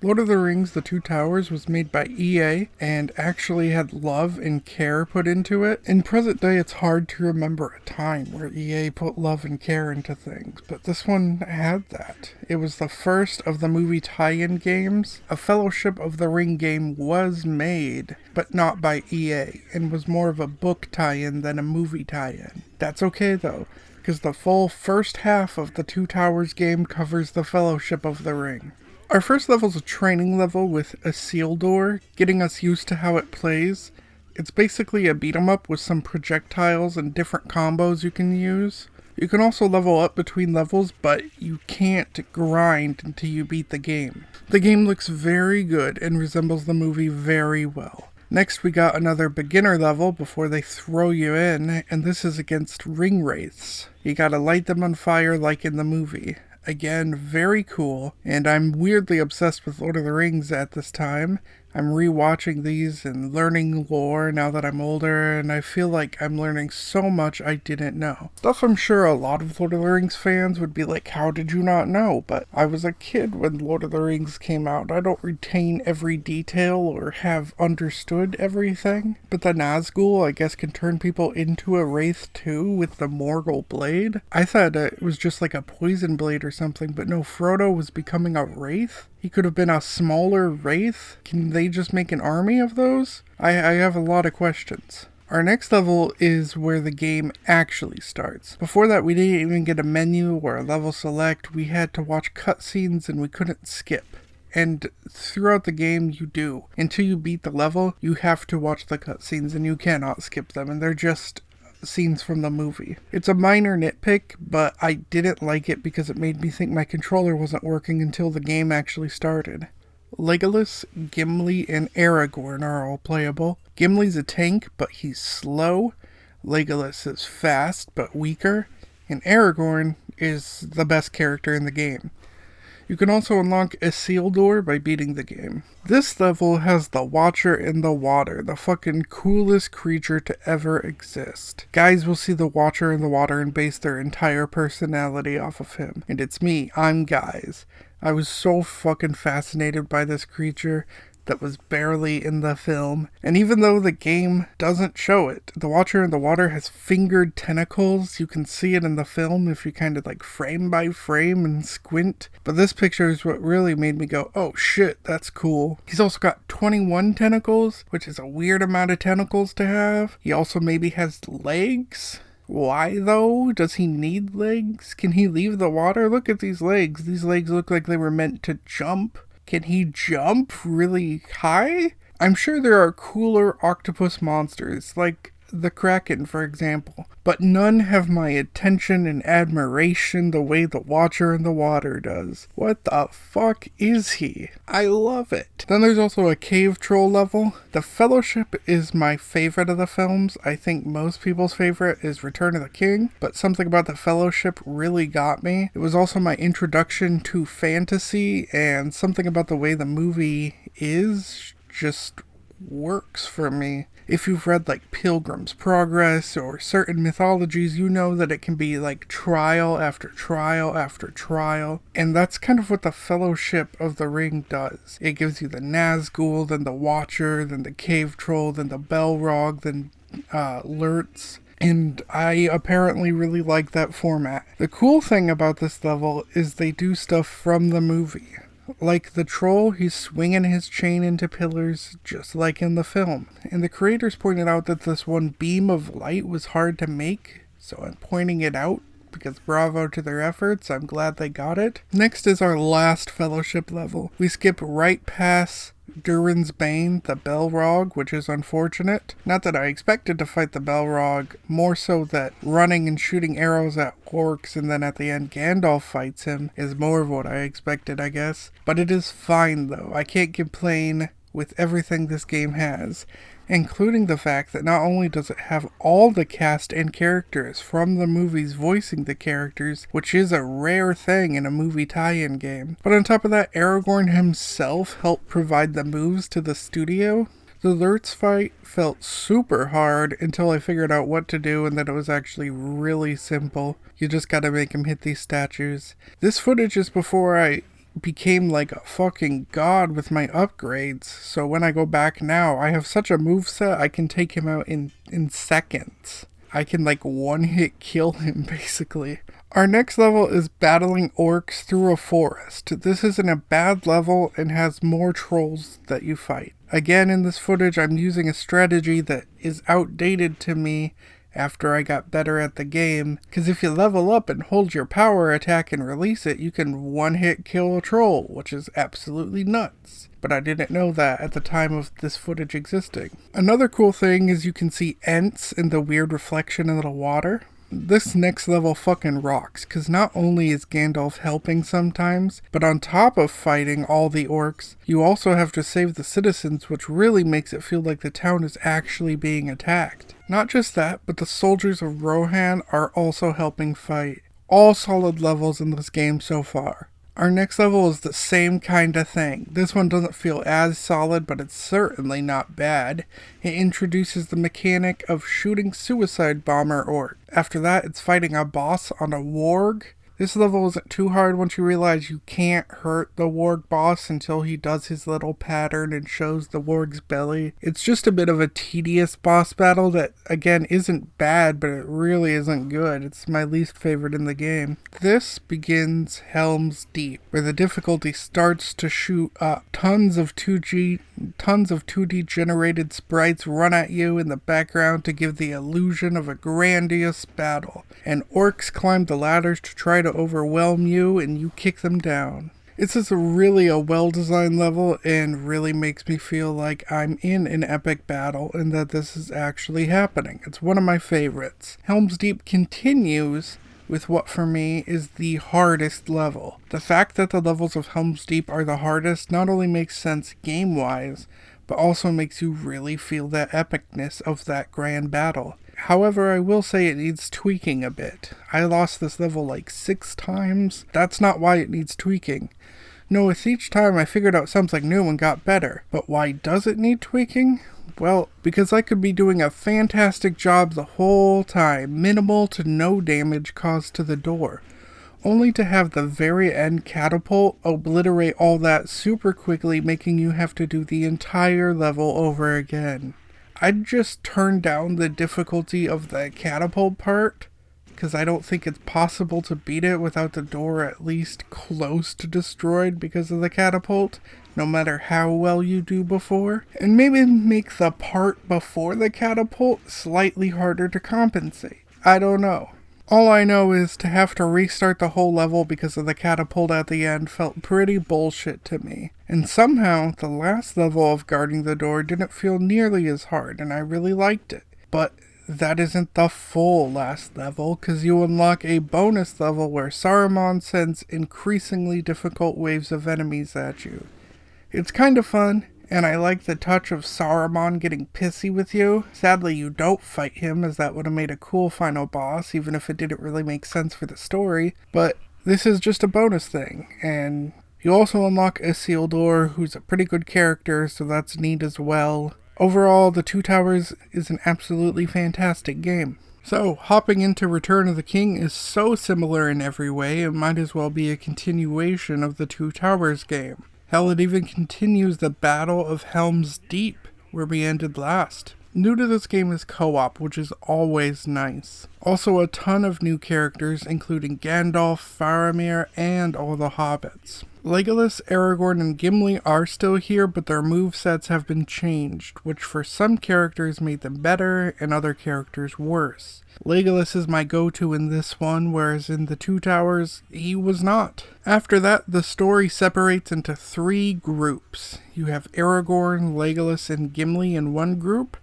Lord of the Rings The Two Towers was made by EA and actually had love and care put into it. In present day, it's hard to remember a time where EA put love and care into things, but this one had that. It was the first of the movie tie-in games. A Fellowship of the Ring game was made, but not by EA, and was more of a book tie-in than a movie tie-in. That's okay though, because the full first half of the Two Towers game covers the Fellowship of the Ring. Our first level is a training level with a seal door, getting us used to how it plays. It's basically a beat 'em up with some projectiles and different combos you can use. You can also level up between levels, but you can't grind until you beat the game. The game looks very good and resembles the movie very well. Next we got another beginner level before they throw you in, and this is against ring wraiths. You gotta light them on fire like in the movie. Again, very cool, and I'm weirdly obsessed with Lord of the Rings at this time. I'm rewatching these and learning lore now that I'm older, and I feel like I'm learning so much I didn't know. Stuff I'm sure a lot of Lord of the Rings fans would be like, how did you not know? But I was a kid when Lord of the Rings came out. I don't retain every detail or have understood everything. But the Nazgul, I guess, can turn people into a wraith too with the Morgul blade. I thought it was just like a poison blade or something, but no, Frodo was becoming a wraith? He could have been a smaller wraith? Can they just make an army of those? I have a lot of questions. Our next level is where the game actually starts. Before that, we didn't even get a menu or a level select. We had to watch cutscenes and we couldn't skip. And throughout the game, you do. Until you beat the level, you have to watch the cutscenes and you cannot skip them. And they're just scenes from the movie. It's a minor nitpick, but I didn't like it because it made me think my controller wasn't working until the game actually started. Legolas, Gimli, and Aragorn are all playable. Gimli's a tank, but he's slow. Legolas is fast, but weaker. And Aragorn is the best character in the game. You can also unlock a seal door by beating the game. This level has the Watcher in the water, the fucking coolest creature to ever exist. Guys will see the Watcher in the water and base their entire personality off of him. And it's me, I'm Guys. I was so fucking fascinated by this creature that was barely in the film. And even though the game doesn't show it, the Watcher in the water has fingered tentacles. You can see it in the film if you kind of like frame by frame and squint. But this picture is what really made me go, oh shit, that's cool. He's also got 21 tentacles, which is a weird amount of tentacles to have. He also maybe has legs. Why though? Does he need legs? Can he leave the water? Look at these legs. These legs look like they were meant to jump. Can he jump really high? I'm sure there are cooler octopus monsters, like the Kraken, for example, but none have my attention and admiration the way the Watcher in the water does. What the fuck is he? I love it. Then there's also a cave troll level. The Fellowship is my favorite of the films. I think most people's favorite is Return of the King, but something about the Fellowship really got me. It was also my introduction to fantasy, and something about the way the movie is just works for me. If you've read like Pilgrim's Progress or certain mythologies, you know that it can be like trial after trial after trial. And that's kind of what the Fellowship of the Ring does. It gives you the Nazgul, then the Watcher, then the Cave Troll, then the Balrog, then Lurtz. And I apparently really like that format. The cool thing about this level is they do stuff from the movie. Like the troll, he's swinging his chain into pillars just like in the film. And the creators pointed out that this one beam of light was hard to make, so I'm pointing it out because bravo to their efforts. I'm glad they got it. Next is our last Fellowship level. We skip right past Durin's Bane, the Balrog, which is unfortunate. Not that I expected to fight the Balrog, more so that running and shooting arrows at orcs and then at the end Gandalf fights him is more of what I expected, I guess. But it is fine though. I can't complain with everything this game has, including the fact that not only does it have all the cast and characters from the movies voicing the characters, which is a rare thing in a movie tie-in game, but on top of that, Aragorn himself helped provide the moves to the studio. The Lurtz fight felt super hard until I figured out what to do and that it was actually really simple. You just gotta make him hit these statues. This footage is before I became like a fucking god with my upgrades. So when I go back now, I have such a moveset, I can take him out in seconds. I can like one hit kill him basically. Our next level is battling orcs through a forest. This isn't a bad level and has more trolls that you fight. Again, in this footage, I'm using a strategy that is outdated to me after I got better at the game, because if you level up and hold your power attack and release it, you can one-hit kill a troll, which is absolutely nuts. But I didn't know that at the time of this footage existing. Another cool thing is you can see Ents in the weird reflection in the water. This next level fucking rocks, because not only is Gandalf helping sometimes, but on top of fighting all the orcs, you also have to save the citizens, which really makes it feel like the town is actually being attacked. Not just that, but the soldiers of Rohan are also helping fight. All solid levels in this game so far. Our next level is the same kind of thing. This one doesn't feel as solid, but it's certainly not bad. It introduces the mechanic of shooting suicide bomber orc. After that, it's fighting a boss on a warg. This level isn't too hard once you realize you can't hurt the warg boss until he does his little pattern and shows the warg's belly. It's just a bit of a tedious boss battle that, again, isn't bad, but it really isn't good. It's my least favorite in the game. This begins Helms Deep, where the difficulty starts to shoot up. Tons of 2D generated sprites run at you in the background to give the illusion of a grandiose battle, and orcs climb the ladders to try to overwhelm you, and you kick them down. This is really a well-designed level and really makes me feel like I'm in an epic battle and that this is actually happening. It's one of my favorites. Helms Deep continues with what for me is the hardest level. The fact that the levels of Helms Deep are the hardest not only makes sense game-wise, but also makes you really feel that epicness of that grand battle. However, I will say it needs tweaking a bit. I lost this level like 6 times. That's not why it needs tweaking. No, with each time I figured out something new and got better. But why does it need tweaking? Well, because I could be doing a fantastic job the whole time, minimal to no damage caused to the door, only to have the very end catapult obliterate all that super quickly, making you have to do the entire level over again. I'd just turn down the difficulty of the catapult part, because I don't think it's possible to beat it without the door at least close to destroyed because of the catapult, no matter how well you do before. And maybe make the part before the catapult slightly harder to compensate. I don't know. All I know is to have to restart the whole level because of the catapult at the end felt pretty bullshit to me. And somehow, the last level of guarding the door didn't feel nearly as hard, and I really liked it. But that isn't the full last level, because you unlock a bonus level where Saruman sends increasingly difficult waves of enemies at you. It's kind of fun, and I like the touch of Saruman getting pissy with you. Sadly, you don't fight him, as that would have made a cool final boss, even if it didn't really make sense for the story. But this is just a bonus thing, and you also unlock Isildur, who's a pretty good character, so that's neat as well. Overall, The Two Towers is an absolutely fantastic game. So, hopping into Return of the King is so similar in every way, it might as well be a continuation of the Two Towers game. Hell, it even continues the Battle of Helm's Deep, where we ended last. New to this game is co-op, which is always nice. Also a ton of new characters, including Gandalf, Faramir, and all the hobbits. Legolas, Aragorn, and Gimli are still here, but their movesets have been changed, which for some characters made them better, and other characters worse. Legolas is my go-to in this one, whereas in The Two Towers, he was not. After that, the story separates into 3 groups. You have Aragorn, Legolas, and Gimli in one group,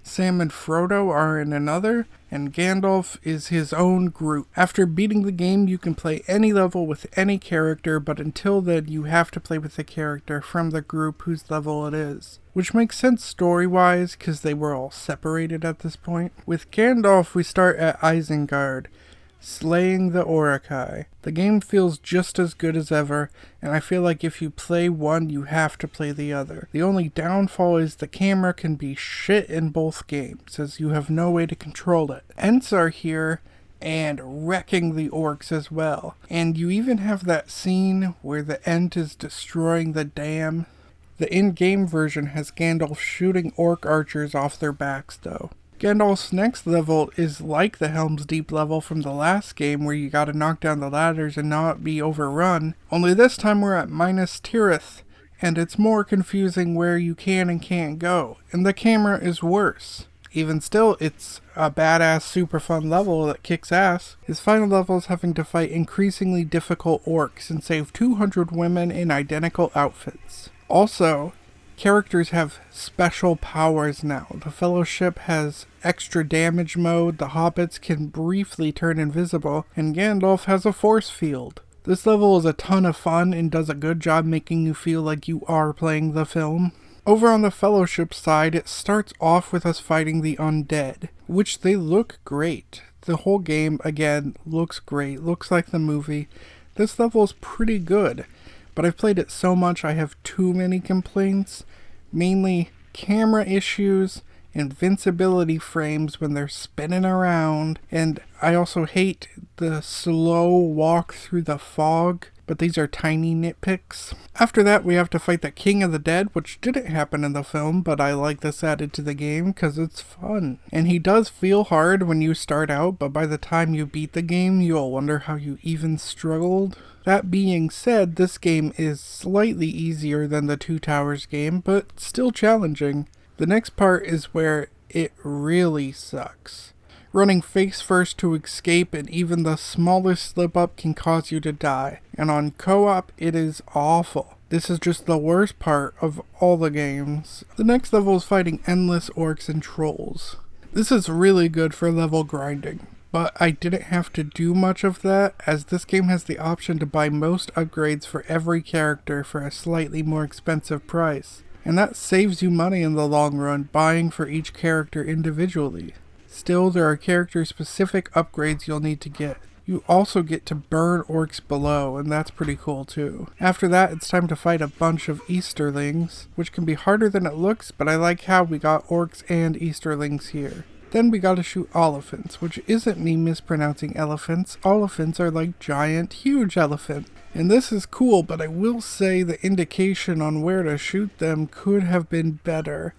Sam and Frodo are in another, and Gandalf is his own group. After beating the game, you can play any level with any character, but until then you have to play with the character from the group whose level it is. Which makes sense story-wise, because they were all separated at this point. With Gandalf, we start at Isengard, slaying the Orokai. The game feels just as good as ever, and I feel like if you play one, you have to play the other. The only downfall is the camera can be shit in both games, as you have no way to control it. Ents are here, and wrecking the orcs as well. And you even have that scene where the Ent is destroying the dam. The in-game version has Gandalf shooting orc archers off their backs though. Gandalf's next level is like the Helms Deep level from the last game where you gotta knock down the ladders and not be overrun, only this time we're at Minas Tirith, and it's more confusing where you can and can't go, and the camera is worse. Even still, it's a badass super fun level that kicks ass. His final level is having to fight increasingly difficult orcs and save 200 women in identical outfits. Also, characters have special powers now. The Fellowship has extra damage mode, the hobbits can briefly turn invisible, and Gandalf has a force field. This level is a ton of fun and does a good job making you feel like you are playing the film. Over on the Fellowship side, it starts off with us fighting the undead, which they look great. The whole game, again, looks great, looks like the movie. This level is pretty good. But I've played it so much I have too many complaints, mainly camera issues, invincibility frames when they're spinning around, and I also hate the slow walk through the fog, but these are tiny nitpicks. After that we have to fight the King of the Dead, which didn't happen in the film, but I like this added to the game because it's fun. And he does feel hard when you start out, but by the time you beat the game, you'll wonder how you even struggled. That being said, this game is slightly easier than the Two Towers game, but still challenging. The next part is where it really sucks. Running face first to escape, and even the smallest slip up can cause you to die. And on co-op, it is awful. This is just the worst part of all the games. The next level is fighting endless orcs and trolls. This is really good for level grinding, but I didn't have to do much of that, as this game has the option to buy most upgrades for every character for a slightly more expensive price. And that saves you money in the long run, buying for each character individually. Still, there are character-specific upgrades you'll need to get. You also get to burn orcs below, and that's pretty cool too. After that, it's time to fight a bunch of Easterlings, which can be harder than it looks, but I like how we got orcs and Easterlings here. Then we gotta shoot elephants, which isn't me mispronouncing elephants. Elephants are like giant, huge elephant. And this is cool, but I will say the indication on where to shoot them could have been better.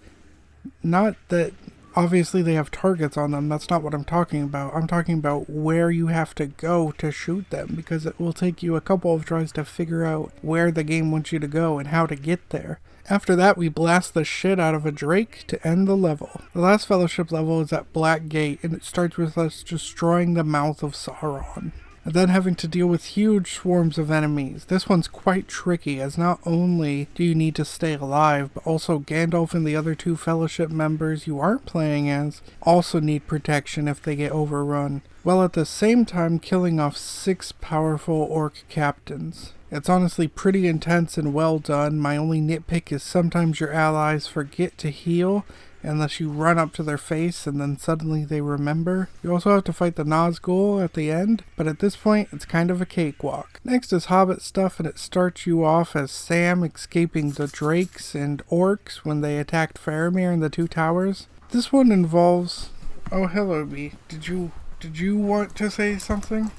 Not that obviously they have targets on them, that's not what I'm talking about. I'm talking about where you have to go to shoot them, because it will take you a couple of tries to figure out where the game wants you to go and how to get there. After that, we blast the shit out of a drake to end the level. The last Fellowship level is at Black Gate, and it starts with us destroying the mouth of Sauron, and then having to deal with huge swarms of enemies. This one's quite tricky, as not only do you need to stay alive, but also Gandalf and the other two Fellowship members you aren't playing as also need protection if they get overrun, while at the same time killing off 6 powerful orc captains. It's honestly pretty intense and well done. My only nitpick is sometimes your allies forget to heal unless you run up to their face and then suddenly they remember. You also have to fight the Nazgul at the end, but at this point it's kind of a cakewalk. Next is Hobbit stuff, and it starts you off as Sam escaping the drakes and orcs when they attacked Faramir in the Two Towers. This one involves... Oh, hello, Bee. Did you want to say something?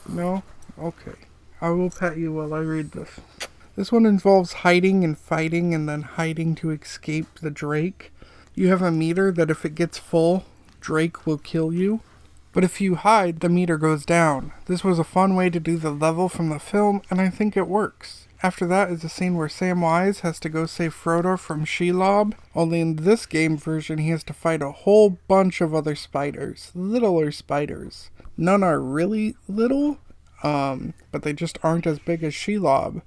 No? Okay. I will pet you while I read this. This one involves hiding and fighting and then hiding to escape the drake. You have a meter that if it gets full, drake will kill you. But if you hide, the meter goes down. This was a fun way to do the level from the film, and I think it works. After that is a scene where Samwise has to go save Frodo from Shelob, only in this game version he has to fight a whole bunch of other spiders. Littler spiders. None are really little, but they just aren't as big as Shelob.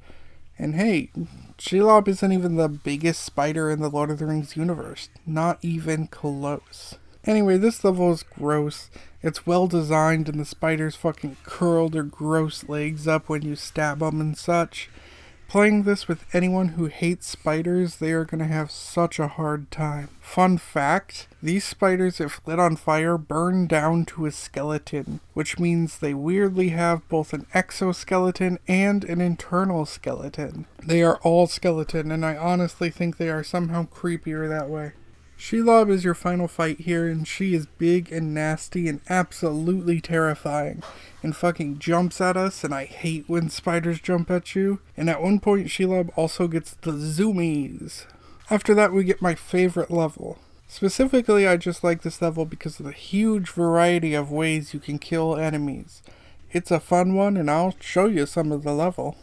And hey, Shelob isn't even the biggest spider in the Lord of the Rings universe. Not even close. Anyway, this level is gross. It's well designed and the spiders fucking curl their gross legs up when you stab them and such. Playing this with anyone who hates spiders, they are going to have such a hard time. Fun fact, these spiders, if lit on fire, burn down to a skeleton, which means they weirdly have both an exoskeleton and an internal skeleton. They are all skeleton, and I honestly think they are somehow creepier that way. Shelob is your final fight here, and she is big and nasty and absolutely terrifying, and fucking jumps at us, and I hate when spiders jump at you. And at one point, Shelob also gets the zoomies. After that, we get my favorite level. Specifically, I just like this level because of the huge variety of ways you can kill enemies. It's a fun one, and I'll show you some of the level.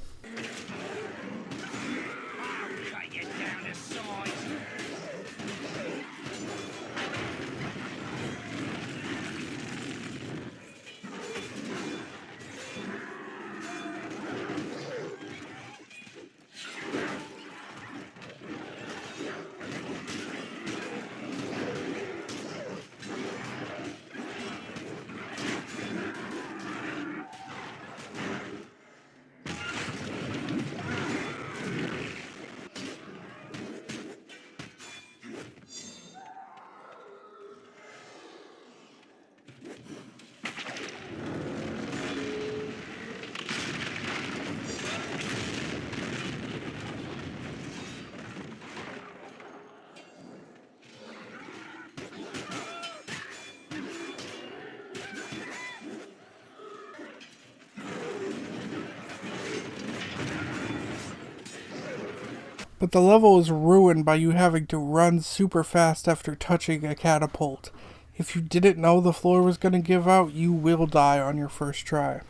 But the level is ruined by you having to run super fast after touching a catapult. If you didn't know the floor was going to give out, you will die on your first try.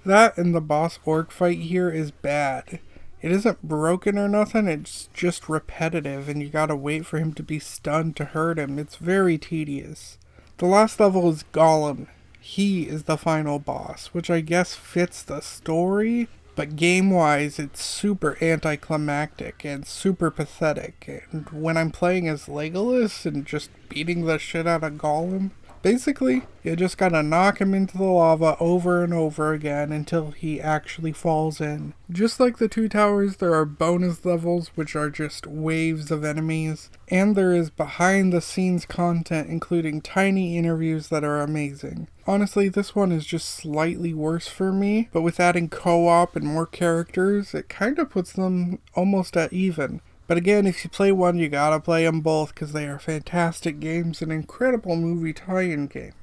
That and the boss orc fight here is bad. It isn't broken or nothing, it's just repetitive and you gotta wait for him to be stunned to hurt him. It's very tedious. The last level is Golem. He is the final boss, which I guess fits the story, but game-wise it's super anticlimactic and super pathetic. And when I'm playing as Legolas and just beating the shit out of Golem, basically, you just gotta knock him into the lava over and over again until he actually falls in. Just like the Two Towers, there are bonus levels which are just waves of enemies, and there is behind the scenes content including tiny interviews that are amazing. Honestly, this one is just slightly worse for me, but with adding co-op and more characters, it kinda puts them almost at even. But again, if you play one, you gotta play them both because they are fantastic games and incredible movie tie-in games.